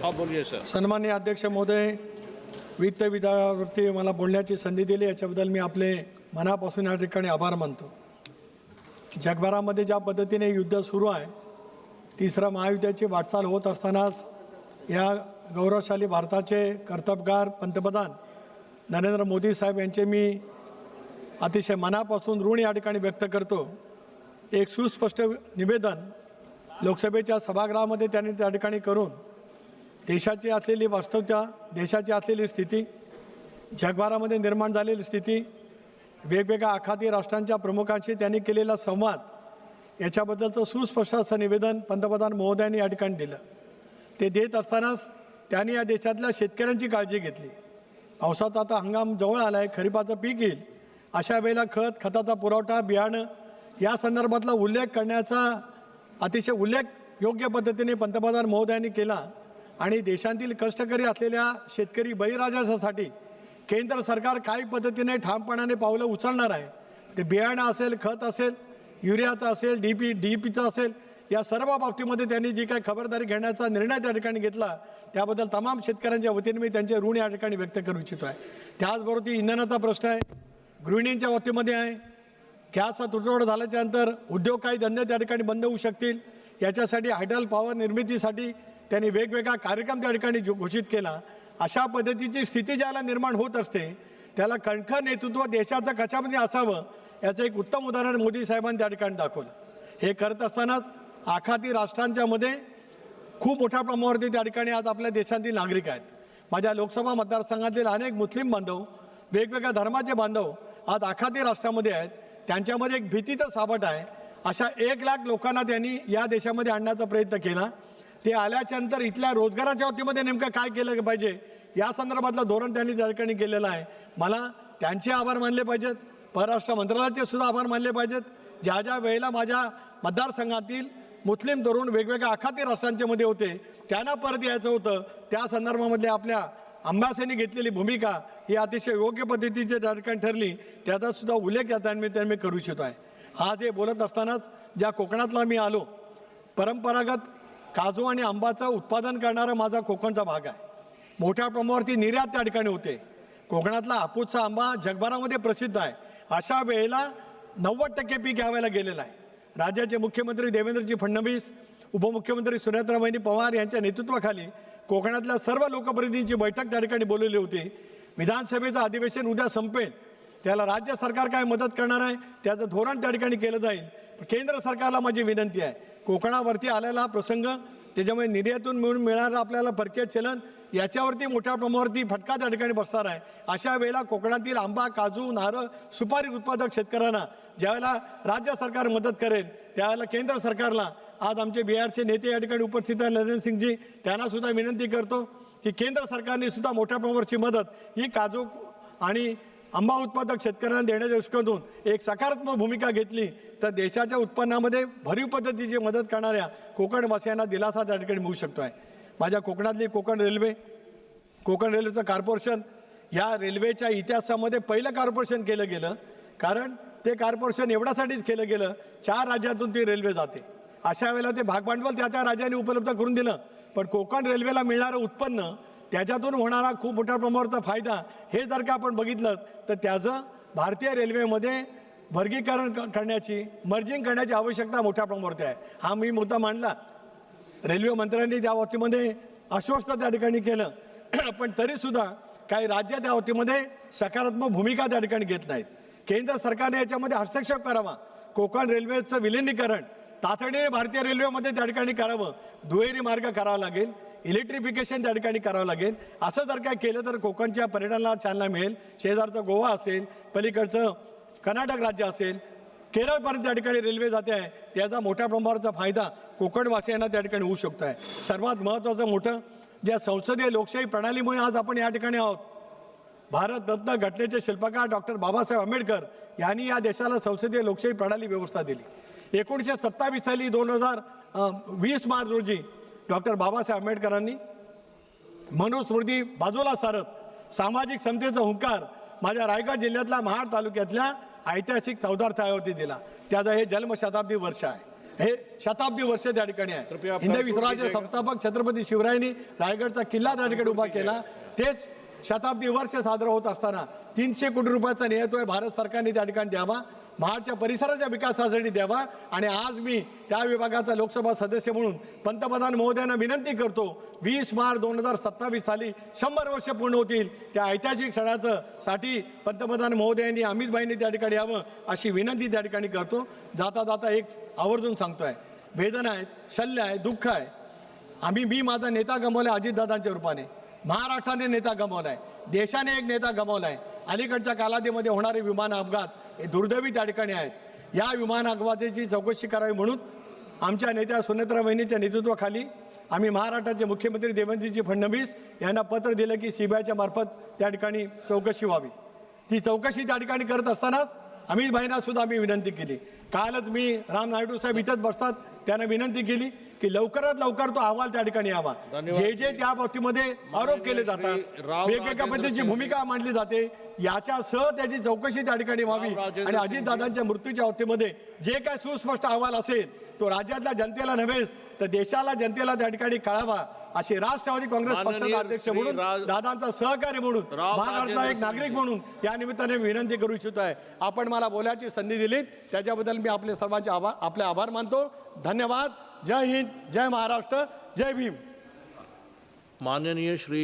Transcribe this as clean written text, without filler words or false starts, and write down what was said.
हाँ बोलिए सर। सन्माननीय अध्यक्ष महोदय, वित्त विभागावरती मला बोलण्याची संधी दिली याच्याबद्दल मी आपले मनापासून या ठिकाणी आभार मानतो। जगभरामध्ये ज्या पद्धतीने युद्ध सुरू आहे, तिसऱ्या महायुद्धाची वाटचाल होत असतानाच या गौरवशाली भारताचे कर्तबगार पंतप्रधान नरेंद्र मोदी साहेब यांचे मी अतिशय मनापासून ऋण या ठिकाणी व्यक्त करतो। एक सुस्पष्ट निवेदन लोकसभेच्या सभागृहामध्ये त्यांनी त्या ठिकाणी करून देशाची असलेली वास्तवता, देशाची असलेली स्थिती, जगभरामध्ये निर्माण झालेली स्थिती, वेगवेगळ्या आखाती राष्ट्रांच्या प्रमुखांशी त्यांनी केलेला संवाद याच्याबद्दलचं सुस्पष्ट असं निवेदन पंतप्रधान महोदयांनी या ठिकाणी दिलं। ते देत असतानाच त्यांनी या देशातल्या शेतकऱ्यांची काळजी घेतली। पावसाचा आता हंगाम जवळ आला आहे, खरीपाचं पीक येईल, अशा वेळेला खताचा पुरवठा, बियाणं या संदर्भातला उल्लेख करण्याचा अतिशय योग्य पद्धतीने पंतप्रधान महोदयांनी केला आणि देशातील कष्टकरी असलेल्या शेतकरी बळीराजासाठी केंद्र सरकार काही पद्धतीने ठामपणाने पावलं उचलणार आहे। ते बियाणं असेल, खत असेल, युरियाचं असेल, डीपीचं असेल, या सर्व बाबतीमध्ये त्यांनी जी काही खबरदारी घेण्याचा निर्णय त्या ठिकाणी घेतला त्याबद्दल तमाम शेतकऱ्यांच्या वतीने मी त्यांचे ऋण या ठिकाणी व्यक्त करू इच्छितो आहे। त्याचबरोबर इंधनाचा प्रश्न आहे, गृहिणींच्या बाबतीमध्ये आहे, गॅसचा तुटवडा झाल्याच्यानंतर उद्योग काही धंदे त्या ठिकाणी बंद होऊ शकतील, याच्यासाठी हायड्रल पॉवर निर्मितीसाठी त्यांनी वेगवेगळा कार्यक्रम त्या ठिकाणी घोषित केला। अशा पद्धतीची स्थिती ज्याला निर्माण होत असते त्याला कणखर नेतृत्व देशाचं कशामध्ये असावं याचं एक उत्तम उदाहरण मोदी साहेबांनी त्या ठिकाणी दाखवलं। हे करत असतानाच आखाती राष्ट्रांच्या मध्ये खूप मोठ्या प्रमाणावरती त्या ठिकाणी आज आपल्या देशातील नागरिक आहेत। माझ्या लोकसभा मतदारसंघातील अनेक मुस्लिम बांधव, वेगवेगळ्या धर्माचे बांधव आज आखाती राष्ट्रामध्ये आहेत, त्यांच्यामध्ये एक भीतीचं सावट आहे। अशा 1 लाख लोकांना त्यांनी या देशामध्ये आणण्याचा प्रयत्न केला। ते आल्याच्यानंतर इथल्या रोजगाराच्या बाबतीमध्ये नेमकं काय केलं पाहिजे या संदर्भातलं धोरण त्यांनी त्या ठिकाणी केलेलं आहे। मला त्यांचे आभार मानले पाहिजेत, परराष्ट्र मंत्रालयाचे सुद्धा आभार मानले पाहिजेत। ज्या ज्या वेळेला माझ्या मतदारसंघातील मुस्लिम तरुण वेगवेगळ्या आखाती राष्ट्रांच्या मध्ये होते, त्यांना परत यायचं होतं, त्या संदर्भामध्ये आपल्या अंबासींनी घेतलेली भूमिका ही अतिशय योग्य पद्धतीची त्या ठिकाणी ठरली, त्याचा सुद्धा उल्लेख या त्यांनी करू इच्छितो आहे। आज हे बोलत असतानाच ज्या कोकणातला मी आलो, परंपरागत काजू आणि आंबाचं उत्पादन करणारा माझा कोकणचा भाग आहे। मोठ्या प्रमाणावरती निर्यात त्या ठिकाणी होते। कोकणातला हापूसचा आंबा जगभरामध्ये प्रसिद्ध आहे। अशा वेळेला 90% पीक घ्यावायला गेलेलं आहे। राज्याचे मुख्यमंत्री देवेंद्रजी फडणवीस, उपमुख्यमंत्री सुनेत्राबाई पवार यांच्या नेतृत्वाखाली कोकणातल्या सर्व लोकप्रतिनिधींची बैठक त्या ठिकाणी बोलवली होती। विधानसभेचं अधिवेशन उद्या संपेल, त्याला राज्य सरकार काय मदत करणार आहे त्याचं धोरण त्या ठिकाणी केलं जाईल। केंद्र सरकारला माझी विनंती आहे, कोकणावरती आलेला प्रसंग, त्याच्यामुळे निर्यातून मिळणारं आपल्याला परकीय चलन याच्यावरती मोठ्या प्रमाणावरती फटका त्या ठिकाणी बसणार आहे। अशा वेळेला कोकणातील आंबा, काजू, नारळ, सुपारी उत्पादक शेतकऱ्यांना ज्यावेळेला राज्य सरकार मदत करेल त्यावेळेला केंद्र सरकारला, आज आमचे बिहारचे नेते या ठिकाणी उपस्थित आहेत नरेंद्र सिंगजी, त्यांना सुद्धा विनंती करतो की केंद्र सरकारने सुद्धा मोठ्या प्रमाणावरची मदत ही काजू आणि आंबा उत्पादक शेतकऱ्यांना देण्याच्या दृष्टीकोनातून एक सकारात्मक भूमिका घेतली तर देशाच्या उत्पन्नामध्ये भरीव पद्धतीची मदत करणाऱ्या कोकणवासियांना दिलासा त्या ठिकाणी मिळू शकतो आहे। माझ्या कोकणातली कोकण रेल्वेचं कॉर्पोरेशन या रेल्वेच्या इतिहासामध्ये पहिलं कॉर्पोरेशन केलं गेलं, कारण ते कॉर्पोरेशन एवढ्यासाठीच केलं गेलं, 4 राज्यातून ती रेल्वे जाते। अशा वेळेला ते भागभांडवल त्या राज्याने उपलब्ध करून दिलं, पण कोकण रेल्वेला मिळणारं उत्पन्न, त्याच्यातून होणारा खूप मोठ्या प्रमाणावरचा फायदा हे जर का आपण बघितलं तर त्याचं भारतीय रेल्वेमध्ये वर्गीकरण करण्याची, मर्जिंग करण्याची आवश्यकता मोठ्या प्रमाणावरती आहे। हा मी मुद्दा मांडला, रेल्वे मंत्र्यांनी त्या बाबतीमध्ये आश्वस्त त्या ठिकाणी केलं, पण तरीसुद्धा काही राज्य त्या बाबतीमध्ये सकारात्मक भूमिका त्या ठिकाणी घेत नाहीत। केंद्र सरकारने याच्यामध्ये हस्तक्षेप करावा, कोकण रेल्वेचं विलिनीकरण तातडीने भारतीय रेल्वेमध्ये त्या ठिकाणी करावं, दुहेरी मार्ग करावा लागेल, इलेक्ट्रिफिकेशन त्या ठिकाणी करावं लागेल। असं जर काय केलं तर कोकणच्या पर्यटनाला चालना मिळेल। शेजारचं गोवा असेल, पलीकडचं कर्नाटक राज्य असेल, केरळपर्यंत त्या ठिकाणी रेल्वे जाते आहे, त्याचा मोठ्या प्रमाणावरचा फायदा कोकणवासियांना त्या ठिकाणी होऊ शकतो आहे। सर्वात महत्त्वाचं मोठं, ज्या संसदीय लोकशाही प्रणालीमुळे आज आपण या ठिकाणी आहोत, भारतरत्न घटनेचे शिल्पकार डॉक्टर बाबासाहेब आंबेडकर यांनी या देशाला संसदीय लोकशाही प्रणाली व्यवस्था दिली। 1927 साली 2020 मार्च रोजी डॉक्टर बाबासाहेब आंबेडकरांनी मनुस्मृती बाजूला सारत सामाजिक समतेचा हुंकार माझ्या रायगड जिल्ह्यातल्या महाड तालुक्यातल्या ऐतिहासिक चौदार तळ्यावरती दिला। त्याचा हे जन्मशताब्दी वर्ष आहे। हे शताब्दी वर्ष त्या ठिकाणी आहे. हिंदवी स्वराज्य संस्थापक छत्रपती शिवरायांनी रायगडचा किल्ला त्या ठिकाणी उभा केला. तेच शताब्दी वर्ष साजरं होत असताना 300 कोटी रुपयाचा नियतोय भारत सरकारने त्या ठिकाणी द्यावा, महाडच्या परिसराच्या विकासासाठी द्यावा. आणि आज मी त्या विभागाचा लोकसभा सदस्य म्हणून पंतप्रधान महोदयांना विनंती करतो, 20 मार्च 2027 साली 100 वर्ष पूर्ण होतील. त्या ऐतिहासिक क्षणाचं साठी पंतप्रधान महोदयांनी अमितभाईंनी त्या ठिकाणी यावं अशी विनंती त्या ठिकाणी करतो. जाता जाता एक आवर्जून सांगतोय, वेदना आहेत, शल्य आहे, दुःख आहे. मी माझा नेता गमावला अजितदादांच्या रूपाने, महाराष्ट्राने नेता गमावलाय, देशाने एक नेता गमावलाय. अलीकडच्या कालावधीमध्ये होणारे विमान अपघात हे दुर्दैवी त्या ठिकाणी आहेत. या विमान अपघाताची चौकशी करावी म्हणून आमच्या नेत्या सुनेत्रा वहिनीच्या नेतृत्वाखाली आम्ही महाराष्ट्राचे मुख्यमंत्री देवेंद्रजी फडणवीस यांना पत्र दिलं की सीबीआयच्या मार्फत त्या ठिकाणी चौकशी व्हावी. ती चौकशी त्या ठिकाणी करत असतानाच अमित भाईंना सुद्धा आम्ही विनंती केली. कालच मी राम नायडू साहेब इथंच बसतात, त्यांना विनंती केली की लवकरात लवकर तो अहवाल त्या ठिकाणी यावा. जे त्या बाबतीमध्ये आरोप केले जातात, वेगवेगळ्या पद्धतीची भूमिका मांडली जाते, याच्यासह त्याची चौकशी त्या ठिकाणी व्हावी. आणि अजितदादांच्या मृत्यूच्या बाबतीमध्ये जे काय सुस्पष्ट अहवाल असेल तो राज्यातल्या जनतेला नव्हेच तर देशाला, जनतेला त्या ठिकाणी कळावा अशी राष्ट्रवादी काँग्रेस पक्षाचा अध्यक्ष म्हणून, दादांचा सहकारी म्हणून, महाराष्ट्राचा एक नागरिक म्हणून या निमित्ताने विनंती करू इच्छितो आहे. आपण मला बोलायची संधी दिलीत त्याच्याबद्दल मी आपले सर्वांचे आपले आभार मानतो. धन्यवाद. जय हिंद, जय महाराष्ट्र, जय भीम. माननीय श्री